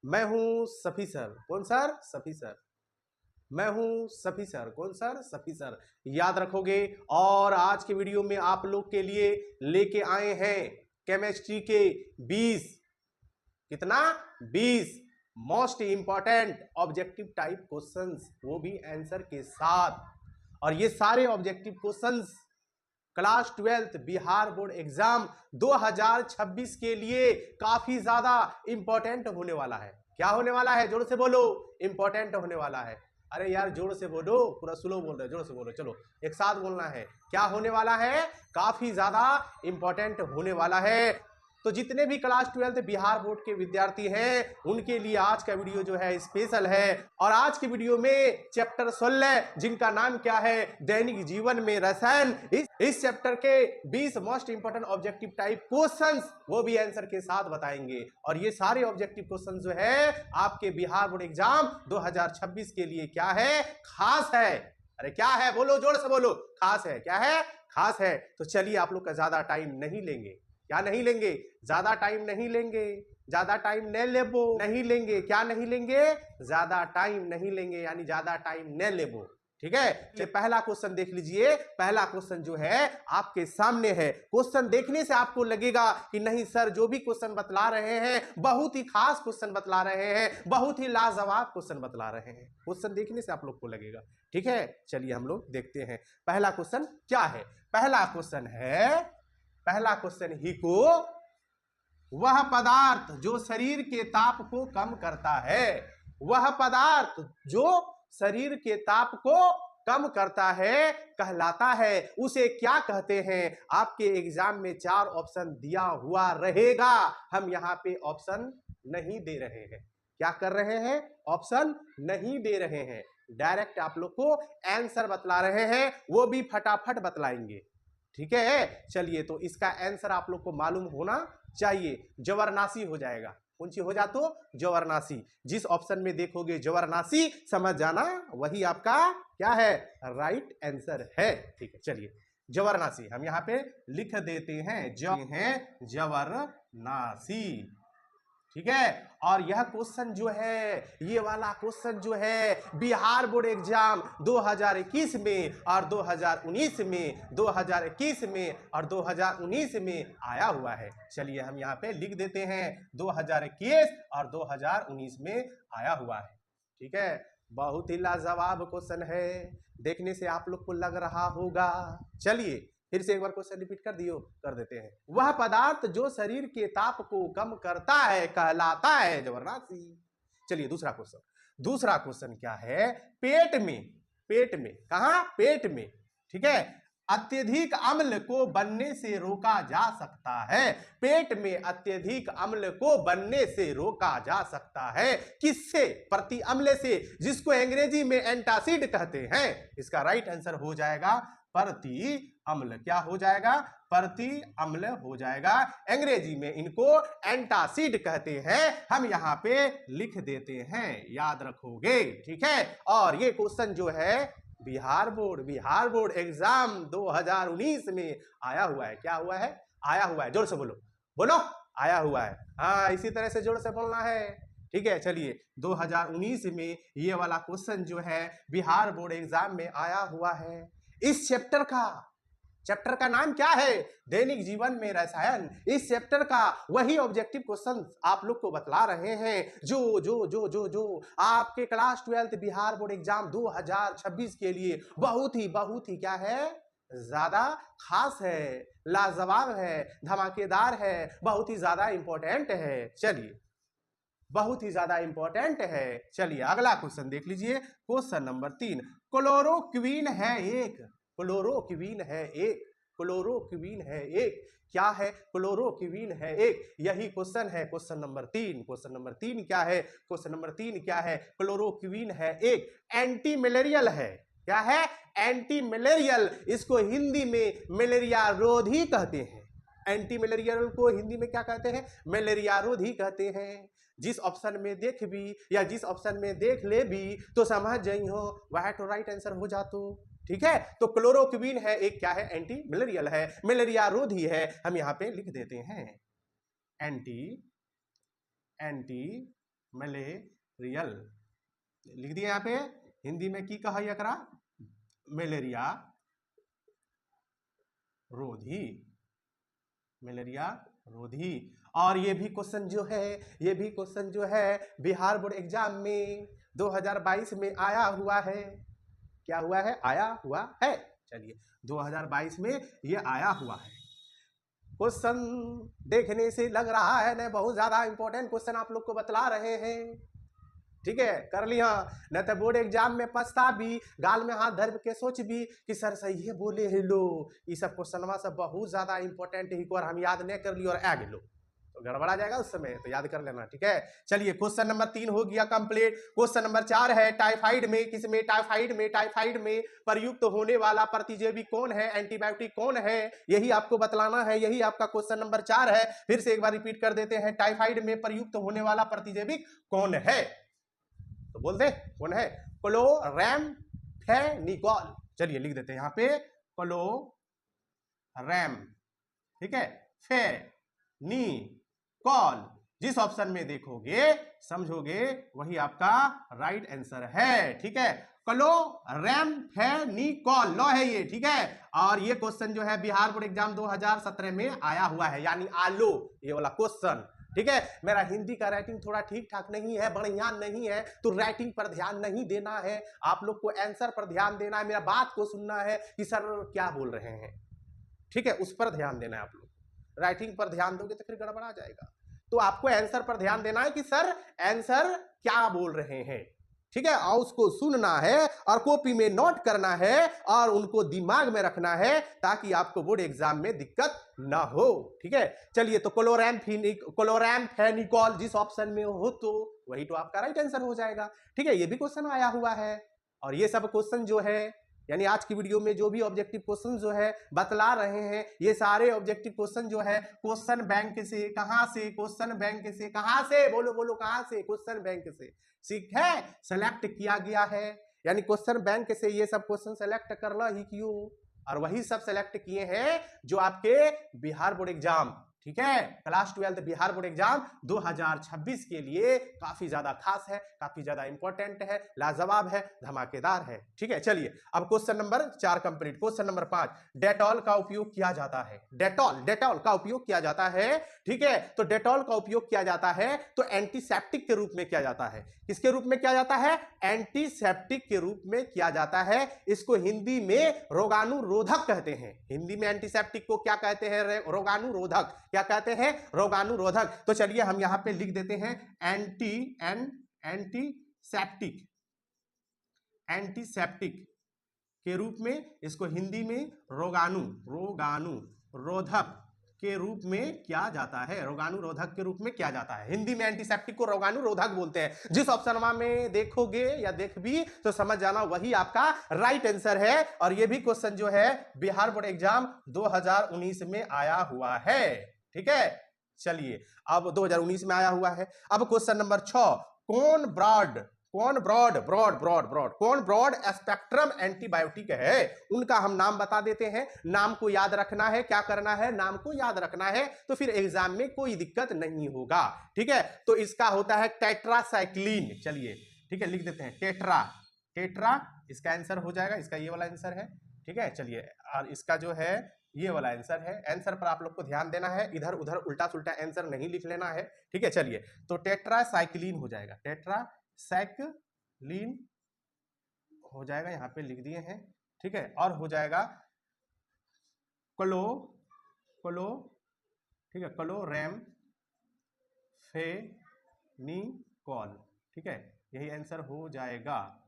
मैं हूं सफी सर। कौन सर? सफी सर। मैं हूं सफी सर। कौन सर? सफी सर। याद रखोगे। और आज के वीडियो में आप लोग के लिए लेके आए हैं केमिस्ट्री के 20 कितना 20 most important objective type questions, वो भी आंसर के साथ। और ये सारे objective questions class 12th Bihar board exam 2026 के लिए काफी ज्यादा इंपॉर्टेंट होने वाला है। क्या होने वाला है? जोर से बोलो। इंपॉर्टेंट होने वाला है। अरे यार जोर से बोलो, पूरा स्लो बोल रहे, जोर से बोलो। चलो एक साथ बोलना है। क्या होने वाला है? काफी ज्यादा इंपॉर्टेंट होने वाला है। तो जितने भी क्लास 12th बिहार बोर्ड के विद्यार्थी हैं उनके लिए आज का वीडियो जो है स्पेशल है। और आज के वीडियो में चैप्टर 16 जिनका नाम क्या है? दैनिक जीवन में रसायन, इस चैप्टर के 20 most important objective type questions, वो भी आंसर के साथ बताएंगे। और ये सारे ऑब्जेक्टिव क्वेश्चंस जो है आपके बिहार बोर्ड एग्जाम 2026 के लिए क्या है? खास है। अरे क्या है? बोलो, जोर से बोलो। खास है। क्या है? खास है। तो चलिए आप लोग का ज्यादा टाइम नहीं लेंगे। क्या नहीं लेंगे? ज्यादा टाइम नहीं लेंगे। ज्यादा टाइम नहीं लेंगे। क्या नहीं लेंगे? ज्यादा टाइम नहीं लेंगे, यानी ज्यादा टाइम न लेबो। ठीक है। तो पहला क्वेश्चन देख लीजिए। पहला क्वेश्चन जो है आपके सामने है। क्वेश्चन देखने से आपको लगेगा कि नहीं सर, जो भी क्वेश्चन बतला रहे हैं बहुत ही खास क्वेश्चन बतला रहे हैं, बहुत ही लाजवाब क्वेश्चन बतला रहे हैं। क्वेश्चन देखने से आप लोग को लगेगा। ठीक है, चलिए हम लोग देखते हैं पहला क्वेश्चन क्या है। पहला क्वेश्चन ही को वह पदार्थ जो शरीर के ताप को कम करता है, वह पदार्थ जो शरीर के ताप को कम करता है कहलाता है, उसे क्या कहते हैं? आपके एग्जाम में 4 ऑप्शन दिया हुआ रहेगा। हम यहां पे ऑप्शन नहीं दे रहे हैं। क्या कर रहे हैं? ऑप्शन नहीं दे रहे हैं। डायरेक्ट आप लोग को आंसर बतला रहे हैं, वो भी फटाफट बतलाएंगे। ठीक है। चलिए, तो इसका आंसर आप लोग को मालूम होना चाहिए। जबरनासी हो जाएगा। कौन सी हो जा? तो जबरनासी। जिस ऑप्शन में देखोगे जबरनासी, समझ जाना वही आपका क्या है? राइट आंसर है। ठीक है, चलिए जबरनासी हम यहां पे लिख देते हैं। जबरनासी। ठीक है। और यह क्वेश्चन जो है, ये वाला क्वेश्चन जो है बिहार बोर्ड एग्जाम 2021 में और 2019 में, 2021 में और 2019 में आया हुआ है। चलिए हम यहाँ पे लिख देते हैं 2021 और 2019 में आया हुआ है। ठीक है। बहुत ही लाजवाब क्वेश्चन है, देखने से आप लोग को लग रहा होगा। चलिए फिर से एक बार क्वेश्चन रिपीट कर देते हैं। वह पदार्थ जो शरीर के ताप को कम करता है कहलाता है जबरनासी। चलिए दूसरा क्वेश्चन क्या है? पेट में कहा? पेट में। ठीक है। अत्यधिक अम्ल को बनने से रोका जा सकता है। पेट में अत्यधिक अम्ल को बनने से रोका जा सकता है। किससे? प्रति अम्ल से, जिसको अंग्रेजी में एंटासिड कहते हैं। इसका राइट आंसर हो जाएगा प्रति अम्ल। क्या हो जाएगा? प्रति अम्ल हो जाएगा। अंग्रेजी में इनको एंटासिड कहते हैं। हम यहाँ पे लिख देते हैं, याद रखोगे। ठीक है। और ये क्वेश्चन जो है बिहार बोर्ड एग्जाम 2019 में आया हुआ है। क्या हुआ है? आया हुआ है। जोर से बोलो, बोलो। आया हुआ है। हाँ, इसी तरह से जोर से बोलना है। ठीक है। चलिए 2019 में ये वाला क्वेश्चन जो है बिहार बोर्ड एग्जाम में आया हुआ है। इस चैप्टर का नाम क्या है? दैनिक जीवन में रसायन। इस चैप्टर का वही ऑब्जेक्टिव क्वेश्चन आप लोग को बतला रहे हैं जो जो जो जो जो आपके class 12th Bihar board exam 2026 के लिए बहुत ही क्या है? ज्यादा खास है, लाजवाब है, धमाकेदार है, बहुत ही ज्यादा इंपॉर्टेंट है। चलिए बहुत ही ज्यादा इंपॉर्टेंट है। चलिए अगला क्वेश्चन देख लीजिए। Question number 3। क्लोरोक्वीन है एक। क्लोरोक्वीन है एक। क्लोरोक्वीन है एक। क्या है? क्लोरोक्वीन है एक। यही क्वेश्चन है क्वेश्चन नंबर 3। क्वेश्चन नंबर 3 क्या है? क्वेश्चन नंबर 3 क्या है? क्लोरोक्वीन है एक। एंटी मलेरियल है। क्या है? Anti malarial. इसको हिंदी में मलेरिया रोधी कहते हैं। एंटी मलेरियल को हिंदी में क्या कहते हैं? मलेरिया रोधी कहते हैं। जिस ऑप्शन में देख भी या जिस ऑप्शन में देख ले भी तो समझ जाई हो, वह तो राइट आंसर हो जातो। ठीक है। तो क्लोरोक्वीन है एक। क्या है? एंटी मलेरियल है, मलेरिया रोधी है। हम यहां पे लिख देते हैं एंटी मलेरियल लिख दिया यहाँ पे। हिंदी में की कहा एकरा? मलेरिया रोधी, मलेरिया रोधी। और ये भी क्वेश्चन जो है बिहार बोर्ड एग्जाम में 2022 में आया हुआ है। क्या हुआ है? आया हुआ है। चलिए 2022 में ये आया हुआ है। क्वेश्चन देखने से लग रहा है ना बहुत ज्यादा इंपॉर्टेंट क्वेश्चन आप लोग को बतला रहे हैं। ठीक है, कर लिया न तो बोर्ड एग्जाम में पछता भी, गाल में हाथ धर के सोच भी कि सर सही है बोले है लो, ये सब क्वेश्चन सब बहुत ज्यादा इंपॉर्टेंट है, एक बार हम याद नहीं कर ली और आ गए तो गड़बड़ा जाएगा उस समय, तो याद कर लेना। ठीक है, चलिए क्वेश्चन नंबर 3 हो गया कंप्लीट। क्वेश्चन नंबर 4 है टाइफाइड में, किसमें? टाइफाइड में प्रयुक्त होने वाला प्रतिजैवी कौन है, एंटीबायोटिक कौन है, यही आपको बतलाना है। यही आपका क्वेश्चन नंबर 4 है। फिर से एक बार रिपीट कर देते हैं, टाइफाइड में प्रयुक्त होने वाला प्रतिजैविक कौन है? तो बोल दे कौन है? क्लोराम्फेनिकोल। चलिए लिख देते हैं यहाँ पे क्लोराम, ठीक है, फेनिकोल। जिस ऑप्शन में देखोगे समझोगे वही आपका राइट आंसर है। ठीक है, क्लोराम्फेनिकोल लो है ये। ठीक है, और ये क्वेश्चन जो है बिहार बोर्ड एग्जाम 2017 में आया हुआ है, यानी आलो ये वाला क्वेश्चन। ठीक है, मेरा हिंदी का राइटिंग थोड़ा ठीक ठाक नहीं है, बढ़िया नहीं है, तो राइटिंग पर ध्यान नहीं देना है, आप लोग को आंसर पर ध्यान देना है, मेरा बात को सुनना है कि सर क्या बोल रहे हैं। ठीक है, उस पर ध्यान देना है आप लोग। राइटिंग पर ध्यान दोगे तो फिर गड़बड़ा जाएगा। तो आपको आंसर पर ध्यान देना है कि सर आंसर क्या बोल रहे हैं। ठीक है, और उसको सुनना है और कॉपी में नोट करना है और उनको दिमाग में रखना है ताकि आपको बोर्ड एग्जाम में दिक्कत ना हो। ठीक है, चलिए तो क्लोराम्फेनिकोल जिस ऑप्शन में हो तो वही तो आपका राइट आंसर हो जाएगा। ठीक है, ये भी क्वेश्चन आया हुआ है। और ये सब क्वेश्चन जो है यानी आज की वीडियो में जो भी ऑब्जेक्टिव क्वेश्चन जो है बतला रहे हैं, ये सारे ऑब्जेक्टिव क्वेश्चन जो है क्वेश्चन बैंक से, कहां से? क्वेश्चन बैंक से कहां से? बोलो बोलो कहां से? क्वेश्चन बैंक से। ठीक है, सेलेक्ट किया गया है, यानी क्वेश्चन बैंक से ये सब क्वेश्चन सेलेक्ट करना ही क्यों, और वही सब सेलेक्ट किए हैं जो आपके बिहार बोर्ड एग्जाम, ठीक है, क्लास 12 बिहार बोर्ड एग्जाम 2026 के लिए काफी ज्यादा खास है, काफी ज्यादा इंपॉर्टेंट है, लाजवाब है, धमाकेदार है। ठीक है, चलिए अब question number 4 complete. Question number 5, Dettol का उपयोग किया जाता है। डेटॉल का उपयोग किया जाता है। ठीक है, तो डेटॉल का उपयोग किया जाता है तो एंटीसेप्टिक के रूप में किया जाता है। किसके रूप में किया जाता है? एंटीसेप्टिक के रूप में किया जाता है। इसको हिंदी में रोगाणुरोधक कहते हैं। हिंदी में एंटीसेप्टिक को क्या कहते हैं? रोगाणुरोधक। क्या कहते हैं? रोगाणुरोधक। तो चलिए हम यहां पे लिख देते हैं एंटीसेप्टिक के रूप में, इसको हिंदी में रोगाणुरोधक के रूप में किया जाता है। रोगाणुरोधक के रूप में किया जाता है। हिंदी में एंटीसेप्टिक को रोगाणुरोधक बोलते हैं। जिस ऑप्शन में देखोगे या देख भी तो समझ जाना वही आपका राइट आंसर है। और ये भी क्वेश्चन जो है बिहार बोर्ड एग्जाम 2019 में आया हुआ है। ठीक है, चलिए अब 2019 में आया हुआ है। अब क्वेश्चन नंबर 6, कौन ब्रॉड स्पेक्ट्रम एंटीबायोटिक है, उनका हम नाम बता देते हैं। नाम को याद रखना है। क्या करना है? नाम को याद रखना है, तो फिर एग्जाम में कोई दिक्कत नहीं होगा। ठीक है, तो इसका होता है टेट्रासाइक्लिन। चलिए ठीक है, लिख देते हैं टेट्रा इसका आंसर हो जाएगा। इसका ये वाला आंसर है। ठीक है, चलिए और इसका जो है ये वाला आंसर है। आंसर पर आप लोग को ध्यान देना है, इधर उधर उल्टा सुल्टा आंसर नहीं लिख लेना है। ठीक है, चलिए तो टेट्रासाइक्लिन हो जाएगा। टेट्रासाइक्लिन हो जाएगा, यहां पे लिख दिए हैं। ठीक है, और हो जाएगा ठीक है, क्लोराम्फेनिकोल। ठीक है, यही आंसर हो जाएगा।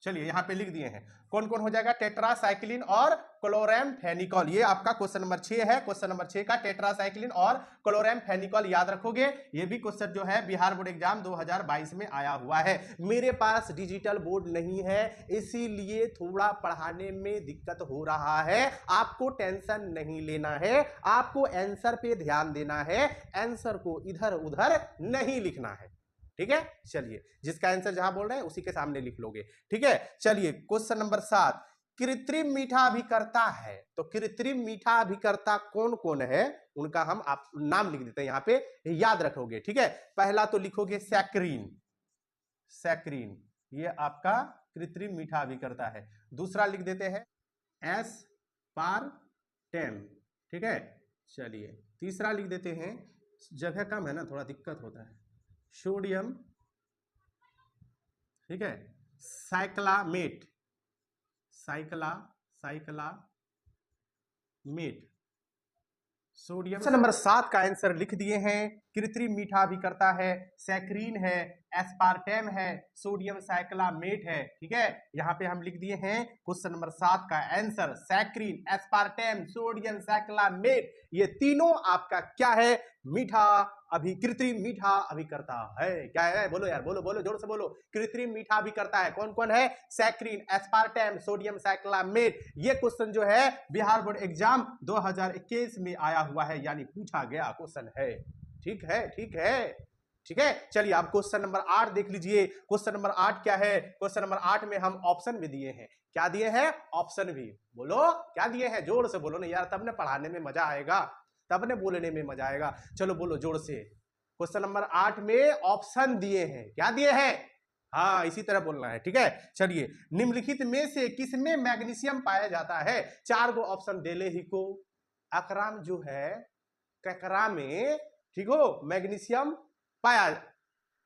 चलिए यहां पे लिख दिए हैं कौन कौन हो जाएगा, टेट्रासाइक्लिन और क्लोराम्फेनिकोल। ये आपका क्वेश्चन नंबर 6 है। क्वेश्चन नंबर 6 का टेट्रासाइक्लिन और क्लोराम्फेनिकोल याद रखोगे। ये भी क्वेश्चन जो है बिहार बोर्ड एग्जाम 2022 में आया हुआ है। मेरे पास डिजिटल बोर्ड नहीं है, इसीलिए थोड़ा पढ़ाने में दिक्कत हो रहा है। आपको टेंशन नहीं लेना है, आपको आंसर पे ध्यान देना है, आंसर को इधर उधर नहीं लिखना है। ठीक है, चलिए जिसका आंसर जहां बोल रहे हैं उसी के सामने लिख लोगे। ठीक है, चलिए क्वेश्चन नंबर 7, कृत्रिम मीठा अभिकर्ता है। तो कृत्रिम मीठा अभिकर्ता कौन कौन है उनका हम आप नाम लिख देते हैं, यहां पे याद रखोगे। ठीक है, पहला तो लिखोगे सैकरीन, सैकरीन ये आपका कृत्रिम मीठा अभिकर्ता है। दूसरा लिख देते हैं एस्पार्टेम। ठीक है, चलिए तीसरा लिख देते हैं, जगह कम है ना थोड़ा दिक्कत होता है, सोडियम। ठीक है, cyclamate, cyclamate sodium. Question number 7 का आंसर लिख दिए हैं, कृत्रिम मीठा भी करता है, सैकरीन है, एस्पार्टेम है, सोडियम साइक्लामेट है। ठीक है, यहाँ पे हम लिख दिए हैं क्वेश्चन नंबर 7 का answer saccharin, aspartame, sodium cyclamate, ये तीनों आपका क्या है, मीठा अभी कृत्रिम मीठा अभिकर्ता है। क्या है, बोलो यार, बोलो बोलो जोर से बोलो, कृत्रिम मीठा अभिकर्ता है। कौन कौन है, सैकरीन, एस्पार्टेम, सोडियम साइक्लामेट। ये क्वेश्चन जो है बिहार बोर्ड एग्जाम 2021 में आया हुआ है, यानी पूछा गया क्वेश्चन है। ठीक है, ठीक है, ठीक है। चलिए आप क्वेश्चन नंबर 8 देख लीजिए। क्वेश्चन नंबर 8 क्या है, क्वेश्चन नंबर 8 में हम ऑप्शन भी दिए हैं। क्या दिए हैं, ऑप्शन भी। बोलो क्या दिए हैं, जोर से बोलो ना यार, तब ने पढ़ाने में मजा आएगा, तब ने बोलने में मजा आएगा। चलो बोलो जोर से। क्वेश्चन नंबर 8 में ऑप्शन दिए हैं, क्या दिए हैं, हाँ इसी तरह बोलना है। ठीक है, चलिए निम्नलिखित में से किसमें मैग्नीशियम पाया जाता है। 4 गो ऑप्शन देले ही को, अकराम जो है ककरा में, ठीक हो, मैग्नीशियम पाया,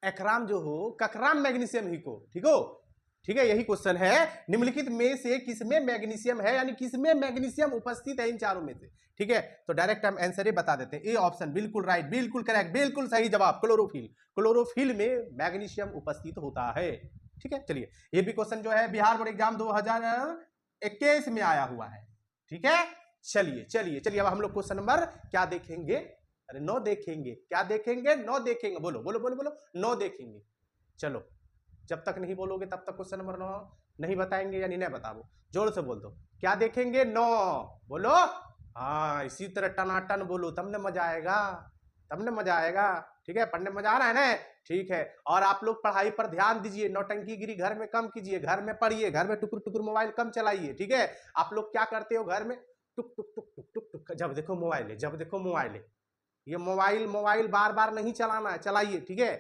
एकराम जो हो ककराम मैग्नीशियम ही को, ठीक हो। ठीक है, यही क्वेश्चन है, निम्नलिखित में से किसमें मैग्नीशियम है, यानी किसमें मैग्नीशियम उपस्थित है इन चारों में से। ठीक है, तो डायरेक्ट हम आंसर ही बता देते हैं, ए ऑप्शन बिल्कुल राइट, बिल्कुल करेक्ट, बिल्कुल सही जवाब, क्लोरोफिल। क्लोरोफिल में मैग्नीशियम उपस्थित होता है। ठीक है, चलिए ये भी क्वेश्चन जो है बिहार बोर्ड एग्जाम 2021 में आया हुआ है। ठीक है, चलिए चलिए चलिए अब हम लोग क्वेश्चन नंबर क्या देखेंगे, अरे 9 देखेंगे। क्या देखेंगे, 9 देखेंगे। बोलो बोलो बोलो बोलो, 9 देखेंगे। चलो जब तक नहीं बोलोगे तब तक क्वेश्चन नंबर 9 नहीं बताएंगे, यानी नहीं बताओ, जोर से बोल दो। क्या देखेंगे, 9 बोलो, हाँ इसी तरह टनाटन बोलो, तब ने मजा आएगा, तब ने मजा आएगा। ठीक है, पढ़ने में मजा आ रहा है ना, ठीक है। और आप लोग पढ़ाई पर ध्यान दीजिए, नौटंकी गिरी घर में कम कीजिए, घर में पढ़िए, घर में टुकुर टुकुर मोबाइल कम चलाइए। ठीक है, आप लोग क्या करते हो घर में, टुक टुक टुक टुक टुक टुक, जब देखो मोबाइल है, जब देखो मोबाइल है। ये मोबाइल मोबाइल बार बार नहीं चलाना है, चलाइए। ठीक है,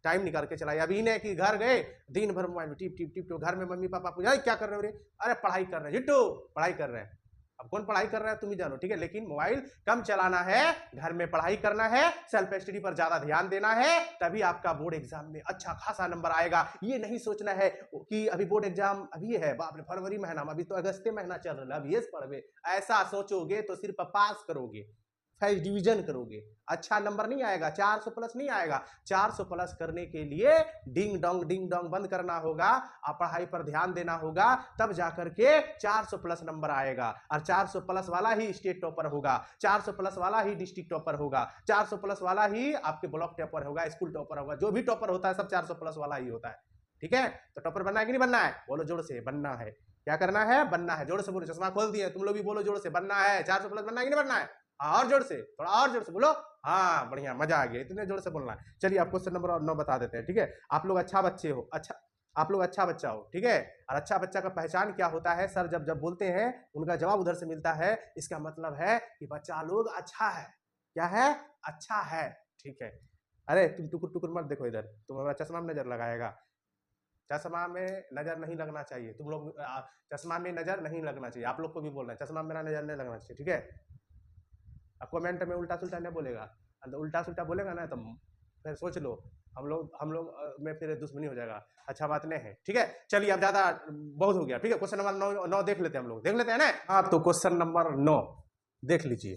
टाइम निकाल के चलाइए। अभी नहीं कि घर गए दिन भर मोबाइल में टिप टिप टिप, घर में मम्मी पापा पूछा क्या कर रहे हो रे, अरे पढ़ाई कर रहे हैं जिट्टू, पढ़ाई कर रहे हैं। अब कौन पढ़ाई कर रहा है तुम ही जानो। ठीक है, लेकिन मोबाइल कम चलाना है, घर में पढ़ाई करना है, सेल्फ स्टडी पर ज्यादा ध्यान देना है, तभी आपका बोर्ड एग्जाम में अच्छा खासा नंबर आएगा। ये नहीं सोचना है कि अभी बोर्ड एग्जाम अभी है, बाप रे फरवरी महीना में, अभी तो अगस्त महीना चल रहा है, अभी ये पढ़वे। ऐसा सोचोगे तो सिर्फ पास करोगे, फर्स्ट डिवीजन करोगे, अच्छा नंबर नहीं आएगा, 400 प्लस नहीं आएगा। 400 प्लस करने के लिए डिंग डोंग बंद करना होगा, आप पढ़ाई पर ध्यान देना होगा, तब जाकर के 400 प्लस नंबर आएगा। और 400 प्लस वाला ही स्टेट टॉपर होगा, 400 प्लस वाला ही डिस्ट्रिक्ट टॉपर होगा, 400 प्लस वाला ही आपके ब्लॉक टॉपर होगा, स्कूल टॉपर होगा। जो भी टॉपर होता है सब 400 प्लस वाला ही होता है। ठीक है, तो टॉपर बनना है कि नहीं बनना है, बोलो जोर से, बनना है। क्या करना है, बनना है, जोर से बोलो, चश्मा खोल दिए तुम लोग भी बोलो जोर से, बनना है, 400 प्लस बनना है कि नहीं बनना है, और जोर से, थोड़ा और जोर से बोलो, हाँ बढ़िया, मजा आ गया, इतने जोर से बोलना है। चलिए आप क्वेश्चन नंबर 9 बता देते हैं। ठीक है, आप लोग अच्छा बच्चे हो, अच्छा आप लोग अच्छा बच्चा हो। ठीक है, और अच्छा बच्चा का पहचान क्या होता है, सर जब जब बोलते हैं उनका जवाब उधर से मिलता है, इसका मतलब है कि बच्चा लोग अच्छा है। क्या है, अच्छा है। ठीक है, अरे तुम टुकुर टुकुर मत देखो इधर, तुम हमारा चश्मा में नजर लगाएगा, चश्मा में नजर नहीं लगना चाहिए, तुम लोग चश्मा में नजर नहीं लगना चाहिए, आप लोग को भी बोलना है, चश्मा मेरा नजर नहीं लगना चाहिए। ठीक है, अब कमेंट में उल्टा सुल्टा नहीं बोलेगा, उल्टा सुल्टा बोलेगा ना तो फिर सोच लो हम लोग में फिर दुश्मनी हो जाएगा, अच्छा बात नहीं है। ठीक है, चलिए अब ज्यादा बहुत हो गया। ठीक है, क्वेश्चन नंबर 9 देख लेते हैं, हम लोग देख लेते हैं ना। हाँ, तो क्वेश्चन नंबर 9 देख लीजिए,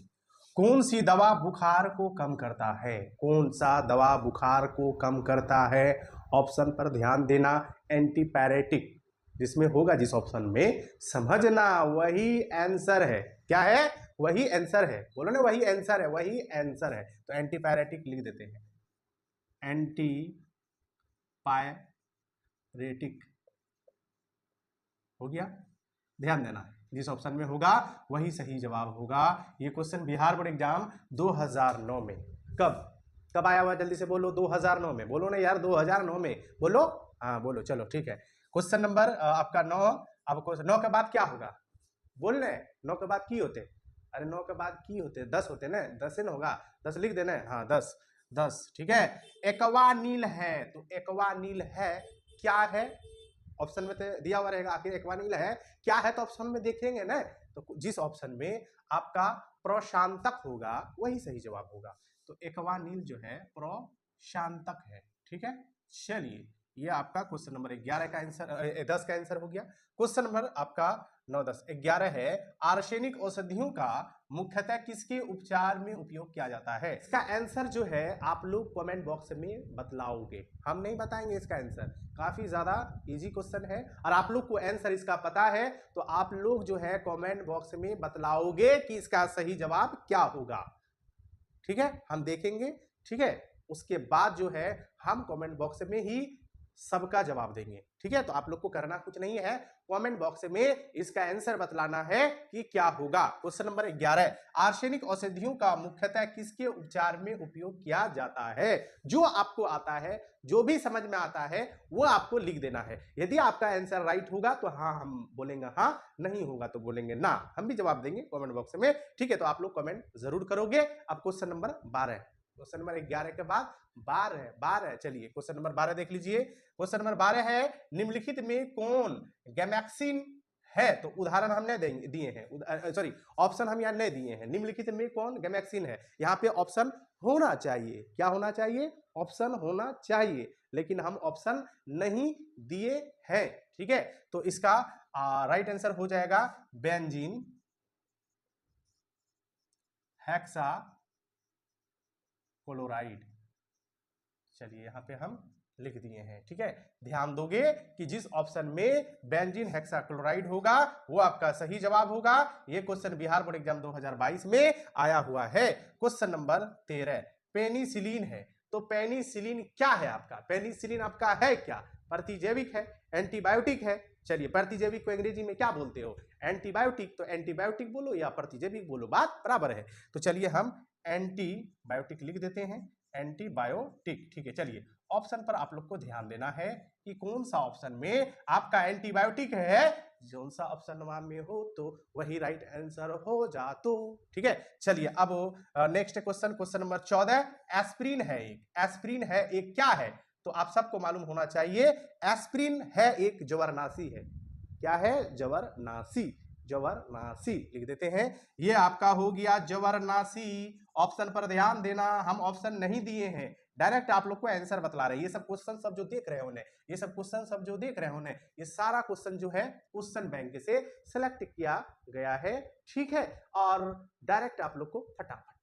कौन सी दवा बुखार को कम करता है, कौन सा दवा बुखार को कम करता है। ऑप्शन पर ध्यान देना, एंटीपैरेटिक जिसमें होगा, जिस ऑप्शन में समझना वही आंसर है। क्या है, वही आंसर है, बोलो ना वही आंसर है, वही आंसर है। तो एंटीपैरेटिक लिख देते हैं, एंटीपैरेटिक हो गया, ध्यान देना है, जिस ऑप्शन में होगा वही सही जवाब होगा। ये क्वेश्चन बिहार बोर्ड एग्जाम 2009 में, कब आया हुआ, जल्दी से बोलो, 2009 में, बोलो ना यार 2009 में, बोलो, हाँ बोलो, चलो ठीक है। क्वेश्चन नंबर आपका 9 अब क्वेश्चन 9 के बाद क्या होगा, बोल रहे 9 के बाद की होते, अरे 9 के बाद की होते 10 होते ना, 10 से ना होगा, 10 लिख देना, हाँ 10 10, ठीक है। एक्वा नील है, तो एक्वा नील है क्या है, ऑप्शन में तो दिया हुआ रहेगा, आखिर एक्वा नील है क्या है, तो ऑप्शन में देखेंगे ना, तो जिस ऑप्शन में आपका प्रशांतक होगा वही सही जवाब होगा। तो एक्वा नील जो है प्रशांतक है, ठीक है। चलिए ये आपका क्वेश्चन नंबर 11 का आंसर, 10 का आंसर हो गया। क्वेश्चन नंबर आपका 9 10 11 है, आर्सेनिक औषधियों का मुख्यतः किसके उपचार में उपयोग किया जाता है। इसका आंसर जो है आप लोग कमेंट बॉक्स में बतलाओगे, हम नहीं बताएंगे इसका आंसर, काफी ज्यादा इजी क्वेश्चन है और आप लोग को आंसर इसका पता है, तो आप लोग जो है कमेंट बॉक्स में बतलाओगे कि इसका सही जवाब क्या होगा, ठीक है। हम देखेंगे, ठीक है, उसके बाद जो है हम कमेंट बॉक्स में ही सबका जवाब देंगे, ठीक है। तो आप लोग को करना कुछ नहीं है, कमेंट बॉक्स में इसका आंसर बतलाना है कि क्या होगा। क्वेश्चन नंबर 11, आर्सेनिक औषधियों का मुख्यतः किसके उपचार में उपयोग किया जाता है। जो आपको आता है, जो भी समझ में आता है वो आपको लिख देना है। यदि आपका आंसर राइट होगा तो हाँ हम बोलेंगे हाँ, नहीं होगा तो बोलेंगे ना, हम भी जवाब देंगे कमेंट बॉक्स में, ठीक है। तो आप लोग कमेंट जरूर करोगे। अब क्वेश्चन नंबर 12, क्वेश्चन नंबर 11 के बाद 12, चलिए क्वेश्चन नंबर 12 देख लीजिए। क्वेश्चन नंबर 12 है, निम्नलिखित में कौन गैमेक्सिन है, तो उदाहरण हमने दिए हैं, सॉरी ऑप्शन हम यहाँ नहीं दिए हैं, निम्नलिखित में कौन गैमेक्सिन है, यहाँ पे ऑप्शन होना चाहिए, क्या होना चाहिए, ऑप्शन होना चाहिए, लेकिन हम ऑप्शन नहीं दिए हैं, ठीक है। तो इसका राइट आंसर हो जाएगा बेंजीन हेक्सा क्लोराइड। चलिए यहाँ पे हम लिख दिए हैं, ठीक है। ध्यान दोगे कि जिस ऑप्शन में बेंजीन हेक्साक्लोराइड होगा वो आपका सही जवाब होगा। ये क्वेश्चन बिहार बोर्ड एग्जाम 2022 में आया हुआ है। क्वेश्चन नंबर 13, पेनिसिलिन है, तो पेनिसिलिन क्या है आपका, पेनिसिलिन आपका है क्या, प्रतिजैविक है, एंटीबायोटिक है। चलिए प्रतिजैविक को अंग्रेजी में क्या बोलते हो, एंटीबायोटिक, तो एंटीबायोटिक बोलो या प्रतिजैविक बोलो, बात बराबर है। तो चलिए हम एंटीबायोटिक लिख देते हैं, एंटीबायोटिक, ठीक है। चलिए ऑप्शन पर आप लोग को ध्यान देना है कि कौन सा ऑप्शन में आपका एंटीबायोटिक है, जो सा ऑप्शन में हो तो वही राइट आंसर हो जा, तो ठीक है। चलिए अब next question, question number 14, aspirin है एक, एस्प्रिन है एक क्या है, तो आप सबको मालूम होना चाहिए एस्प्रिन है एक जवरनाशी है, क्या है, जवरनाशी, जवरनाशी लिख देते हैं। ये आपका हो गया जवरनाशी। ऑप्शन पर ध्यान देना, हम ऑप्शन नहीं दिए हैं, डायरेक्ट आप लोग को आंसर बतला रहे हैं। ये सब क्वेश्चन सब जो देख रहे होने, ये सब क्वेश्चन सब जो देख रहे होने, ये सारा क्वेश्चन जो है क्वेश्चन बैंक से सिलेक्ट किया गया है, ठीक है। और डायरेक्ट आप लोग को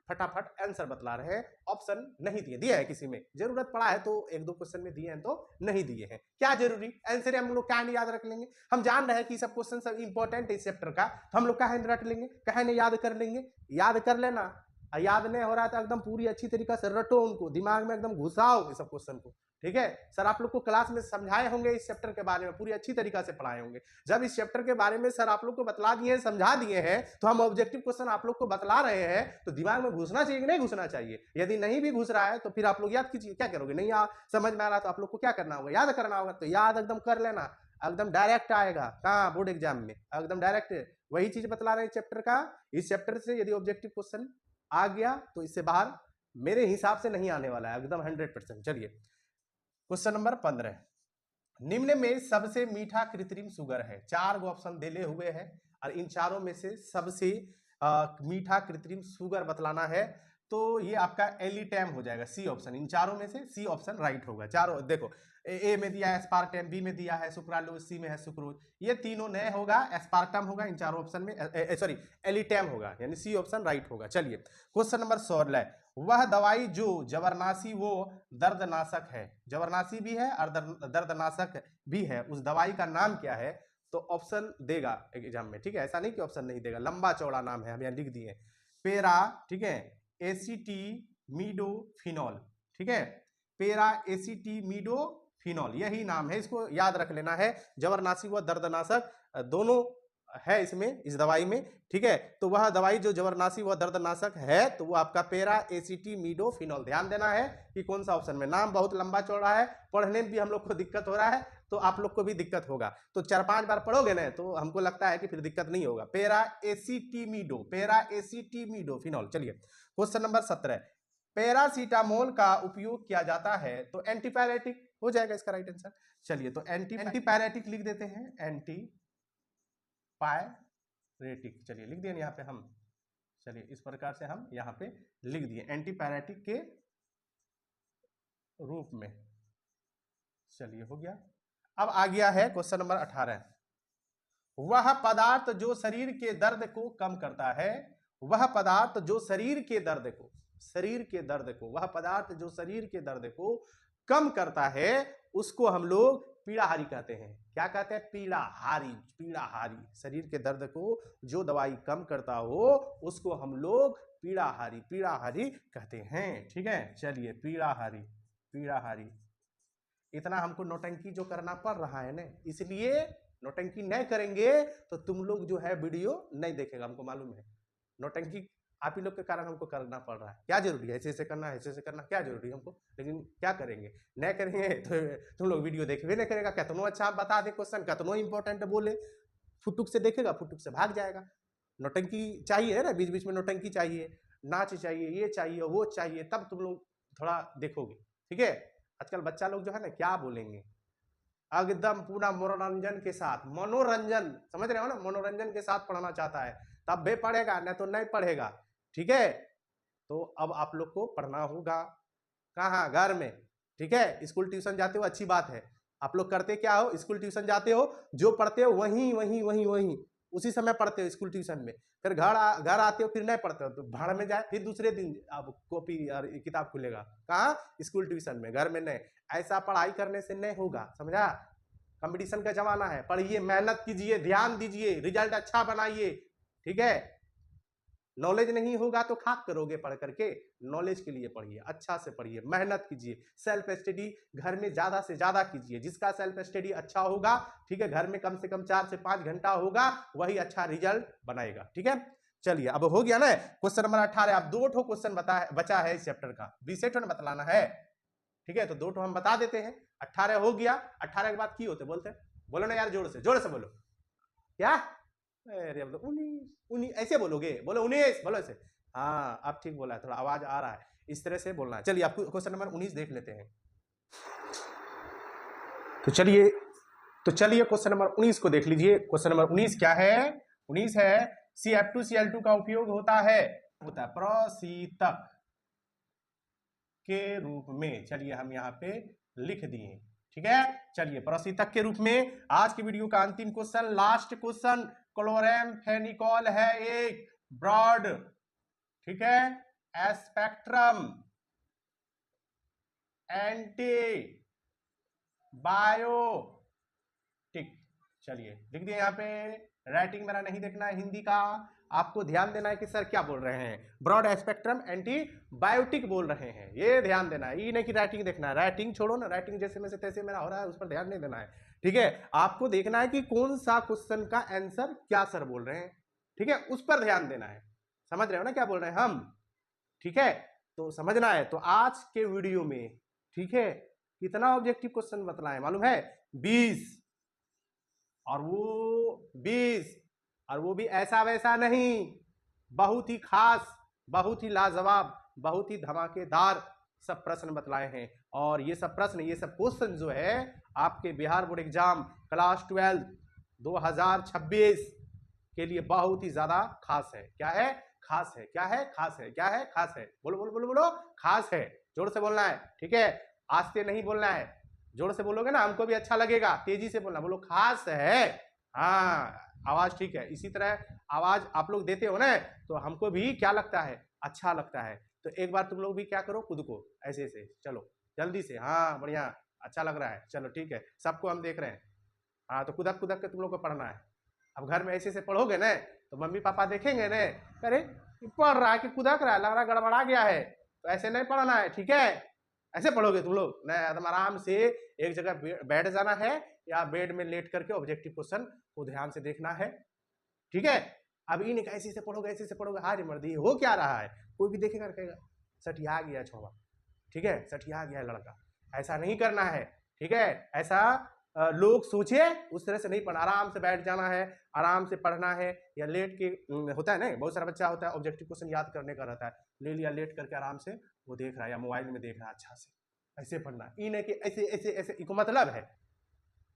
फटाफट आंसर बतला रहे हैं, ऑप्शन नहीं दिए, दिया है किसी में जरूरत पड़ा है तो एक दो क्वेश्चन में दिए हैं तो नहीं दिए हैं, क्या जरूरी आंसर हम लोग क्या नहीं याद रख लेंगे, हम जान रहे हैं कि सब क्वेश्चन सब इंपॉर्टेंट है इस चैप्टर का, तो हम लोग कहा रट लेंगे, कहा नहीं याद कर लेंगे, याद कर लेना, याद नहीं हो रहा है तो एकदम पूरी अच्छी तरीके से रटो, उनको दिमाग में एकदम घुसाओ इस सब क्वेश्चन को, ठीक है। सर आप लोग को क्लास में समझाए होंगे इस चैप्टर के बारे में, पूरी अच्छी तरीका से पढ़ाए होंगे। जब इस चैप्टर के बारे में सर आप लोग को बतला दिए हैं, समझा दिए हैं, तो हम ऑब्जेक्टिव क्वेश्चन आप लोग को बतला रहे हैं, तो दिमाग में घुसना चाहिए कि नहीं घुसना चाहिए। यदि नहीं भी घुस रहा है तो फिर आप लोग याद कीजिए, क्या करोगे, नहीं समझ में आ रहा तो आप लोग को क्या करना होगा, याद करना होगा। तो याद एकदम कर लेना, एकदम डायरेक्ट आएगा कहाँ, बोर्ड एग्जाम में एकदम डायरेक्ट वही चीज बतला रहे हैं चैप्टर का। इस चैप्टर से यदि ऑब्जेक्टिव क्वेश्चन आ गया तो इससे बाहर मेरे हिसाब से नहीं आने वाला है, एकदम 100%। चलिए क्वेश्चन नंबर 15, निम्न में सबसे मीठा कृत्रिम शुगर है, 4 गो ऑप्शन दिले हुए हैं और इन चारों में से सबसे मीठा कृत्रिम शुगर बतलाना है, तो ये आपका एलिटैम हो जाएगा, सी ऑप्शन, इन चारों में से सी ऑप्शन राइट होगा। चारों देखो, ए में दिया है एस्पार्टम, बी में दिया है सुक्रालोज, सी में है सुक्रोज, ये तीनों नए होगा, एस्पार्टम होगा इन चारों ऑप्शन में, सॉरी एलिटैम होगा, यानी सी ऑप्शन राइट होगा। चलिए क्वेश्चन नंबर 16, वह दवाई जो जबरनाशी वो दर्दनाशक है, जबरनाशी भी है और दर्दनाशक भी है, उस दवाई का नाम क्या है, तो ऑप्शन देगा एग्जाम में, ठीक है, ऐसा नहीं कि ऑप्शन नहीं देगा, लंबा चौड़ा नाम है, हम यहाँ लिख दिए, पेरा, ठीक है, एसिटिमिडोफिनॉल, ठीक है, पेरा एसिटिमिडोफिनॉल यही नाम है, इसको याद रख लेना है। जबरनाशी व दर्दनाशक दोनों है इसमें, इस दवाई में, ठीक है। तो वह दवाई जो जबरनासी, वह दर्दनाशक है, तो वो आपका पैरा एसिटामिनोफेनॉल। ध्यान देना है कि कौन सा ऑप्शन में। नाम बहुत लंबा चौड़ा है, पढ़ने में भी हम लोग को दिक्कत हो रहा है, तो आप लोग को भी दिक्कत होगा। तो 4-5 बार पढ़ोगे ना तो हमको लगता है कि फिर दिक्कत नहीं होगा। पैरा एसिटामिनोफेनॉल। चलिए क्वेश्चन नंबर 17, पैरासीटामोल का उपयोग किया जाता है तो एंटीपायरेटिक हो जाएगा इसका राइट आंसर। चलिए तो एंटीपायरेटिक लिख देते हैं, एंटीपायरेटिक। चलिए लिख दिए यहाँ पे हम, चलिए इस प्रकार से हम यहाँ पे लिख दिए एंटीपायरेटिक के रूप में। चलिए हो गया। अब आ गया है क्वेश्चन नंबर 18, वह पदार्थ जो शरीर के दर्द को कम करता है, वह पदार्थ जो शरीर के दर्द को, वह पदार्थ जो शरीर के दर्द को कम करता है, उसको हम लोग पीड़ाहारी कहते हैं। क्या कहते हैं? पीड़ाहारी। शरीर के दर्द को जो दवाई कम करता हो उसको हम लोग पीड़ाहारी कहते हैं, ठीक है। चलिए पीड़ाहारी। इतना हमको नौटंकी जो करना पड़ रहा है ना, इसलिए नौटंकी नहीं करेंगे तो तुम लोग जो है वीडियो नहीं देखेगा, हमको मालूम है। नौटंकी आप ही लोग के कारण हमको करना पड़ रहा है। क्या जरूरी है ऐसे करना, क्या जरूरी है हमको, लेकिन क्या करेंगे, नहीं करेंगे तो तुम लोग वीडियो देखबे नहीं करेगा। कितनों अच्छा आप बता दे क्वेश्चन, कितनों इंपॉर्टेंट बोले, फुटुक से देखेगा, फुटुक से भाग जाएगा। नौटंकी चाहिए ना, बीच बीच में नौटंकी चाहिए, नाच चाहिए, ये चाहिए, वो चाहिए, तब तुम लोग थोड़ा देखोगे, ठीक है। आजकल बच्चा लोग जो है ना क्या बोलेंगे, एकदम पूरा मनोरंजन के साथ, मनोरंजन समझ रहे हो ना, मनोरंजन के साथ पढ़ना चाहता है तब भी पढ़ेगा, नहीं तो नहीं पढ़ेगा, ठीक है। तो अब आप लोग को पढ़ना होगा कहाँ? घर में, ठीक है। स्कूल ट्यूशन जाते हो अच्छी बात है, आप लोग करते क्या हो, स्कूल ट्यूशन जाते हो, जो पढ़ते हो वहीं उसी समय पढ़ते हो स्कूल ट्यूशन में, फिर घर आते हो फिर नहीं पढ़ते हो, तो भाड़ में जाए, फिर दूसरे दिन अब कॉपी और किताब खुलेगा कहाँ? स्कूल ट्यूशन में, घर में नहीं। ऐसा पढ़ाई करने से नहीं होगा, समझा। कंपटीशन का जमाना है, पढ़िए, मेहनत कीजिए, ध्यान दीजिए, रिजल्ट अच्छा बनाइए, ठीक है। नॉलेज नहीं होगा तो खाक करोगे पढ़ करके, नॉलेज के लिए पढ़िए, अच्छा से पढ़िए, मेहनत कीजिए, सेल्फ स्टडी घर में ज्यादा से ज्यादा कीजिए। जिसका सेल्फ स्टडी अच्छा होगा, ठीक है, घर में कम से कम 4 से 5 घंटा होगा, वही अच्छा रिजल्ट बनाएगा, ठीक है। चलिए अब हो गया ना क्वेश्चन नंबर 18। अब 2 क्वेश्चन बचा है इस चैप्टर का, 20 बतलाना है, ठीक है। तो 2 हम बता देते हैं। 18 हो गया, 18 के बाद की होते बोलते, बोलो ना यार, जोर से बोलो। क्या? अरे 19 ऐसे बोलोगे, बोलो 19, बोलो ऐसे। हाँ अब ठीक बोला है, थोड़ा आवाज आ रहा है, इस तरह से बोलना है। चलिए आपको क्वेश्चन नंबर 19 देख लेते हैं। तो चलिए क्वेश्चन नंबर 19 को देख लीजिए। क्वेश्चन नंबर 19 क्या है? 19 है CF2Cl2 का उपयोग होता है प्रशीतक के रूप में। चलिए हम यहाँ पे लिख दिए, ठीक है। चलिए प्रशीतक के रूप में। आज की वीडियो का अंतिम क्वेश्चन, लास्ट क्वेश्चन, क्लोरेमफेनिकोल है एक ब्रॉड, ठीक है, स्पेक्ट्रम एंटी बायोटिक। चलिए लिख दिए यहाँ पे, राइटिंग मेरा नहीं देखना है, हिंदी का आपको ध्यान देना है कि सर क्या बोल रहे हैं। ब्रॉड स्पेक्ट्रम एंटीबायोटिक बोल रहे हैं, ये ध्यान देना है, ये नहीं कि राइटिंग देखना है। राइटिंग छोड़ो ना, राइटिंग जैसे में से तैसे मेरा हो रहा है, उस पर ध्यान नहीं देना है, ठीक है। आपको देखना है कि कौन सा क्वेश्चन का आंसर क्या सर बोल रहे हैं, ठीक है, उस पर ध्यान देना है। समझ रहे हो ना क्या बोल रहे हैं हम, ठीक है। तो समझना है। तो आज के वीडियो में, ठीक है, कितना ऑब्जेक्टिव क्वेश्चन बतलाए मालूम है? 20, और वो भी ऐसा वैसा नहीं, बहुत ही खास, बहुत ही लाजवाब, बहुत ही धमाकेदार सब प्रश्न बतलाए हैं। और ये सब प्रश्न, ये सब क्वेश्चन जो है आपके बिहार बोर्ड एग्जाम क्लास 12 2026 के लिए बहुत ही ज्यादा खास है। क्या है? खास है। क्या है? खास है। क्या है? खास है। बोलो बोलो बोलो बोलो, खास है। जोर से बोलना है, ठीक है, आस्ते नहीं बोलना है। जोर से बोलोगे ना हमको भी अच्छा लगेगा, तेजी से बोलना, बोलो खास है। हाँ आवाज ठीक है। इसी तरह आवाज आप लोग देते हो ना तो हमको भी क्या लगता है? अच्छा लगता है। तो एक बार तुम लोग भी क्या करो, खुद को ऐसे ऐसे, चलो जल्दी से, हाँ बढ़िया, अच्छा लग रहा है, चलो ठीक है, सबको हम देख रहे हैं। हाँ तो कुदक कुदक के तुम लोग को पढ़ना है। अब घर में ऐसे ऐसे पढ़ोगे ना तो मम्मी पापा देखेंगे ना, अरे पढ़ रहा है कि कुदक रहा है, लग रहा गड़बड़ा गया है, तो ऐसे नहीं पढ़ना है, ठीक है। ऐसे पढ़ोगे तुम लोग ना, एकदम आराम से एक जगह बैठ जाना है, या बेड में लेट करके ऑब्जेक्टिव क्वेश्चन को ध्यान से देखना है, ठीक है। अब इन ऐसे से पढ़ोगे, ऐसे से पढ़ोगे, हाय मर्दी हो क्या रहा है, कोई भी देखेगा कहेगा सठिया गया छौवा, ठीक है, सठिया गया लड़का। ऐसा नहीं करना है, ठीक है। ऐसा लोग सोचे उस तरह से नहीं पढ़ना, आराम से बैठ जाना है, आराम से पढ़ना है। या लेट के होता है ना, बहुत सारा बच्चा होता है ऑब्जेक्टिव क्वेश्चन याद करने का रहता है, ले लिया लेट करके आराम से वो देख रहा है या मोबाइल में देख रहा है अच्छा से, ऐसे पढ़ना। इन है कि ऐसे ऐसे ऐसे इको मतलब है,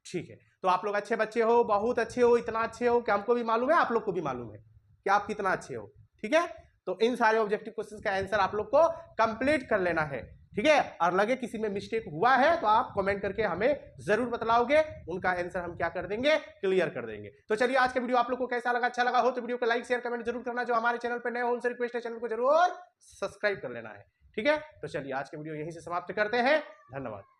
ठीक है। तो आप लोग अच्छे बच्चे हो, बहुत अच्छे हो, इतना अच्छे हो कि हमको भी मालूम है, आप लोग को भी मालूम है कि आप कितना अच्छे हो, ठीक है। तो इन सारे ऑब्जेक्टिव क्वेश्चंस का आंसर आप लोग को कंप्लीट कर लेना है, ठीक है। और लगे किसी में मिस्टेक हुआ है तो आप कमेंट करके हमें जरूर बतलाओगे, उनका आंसर हम क्या कर देंगे, क्लियर कर देंगे। तो चलिए आज का वीडियो आप लोग को कैसा लगा, अच्छा लगा हो तो वीडियो को लाइक शेयर कमेंट जरूर करना। जो हमारे चैनल पर नए हो उनसे रिक्वेस्ट है चैनल को जरूर सब्सक्राइब कर लेना है, ठीक है। तो चलिए आज के वीडियो यहीं से समाप्त करते हैं, धन्यवाद।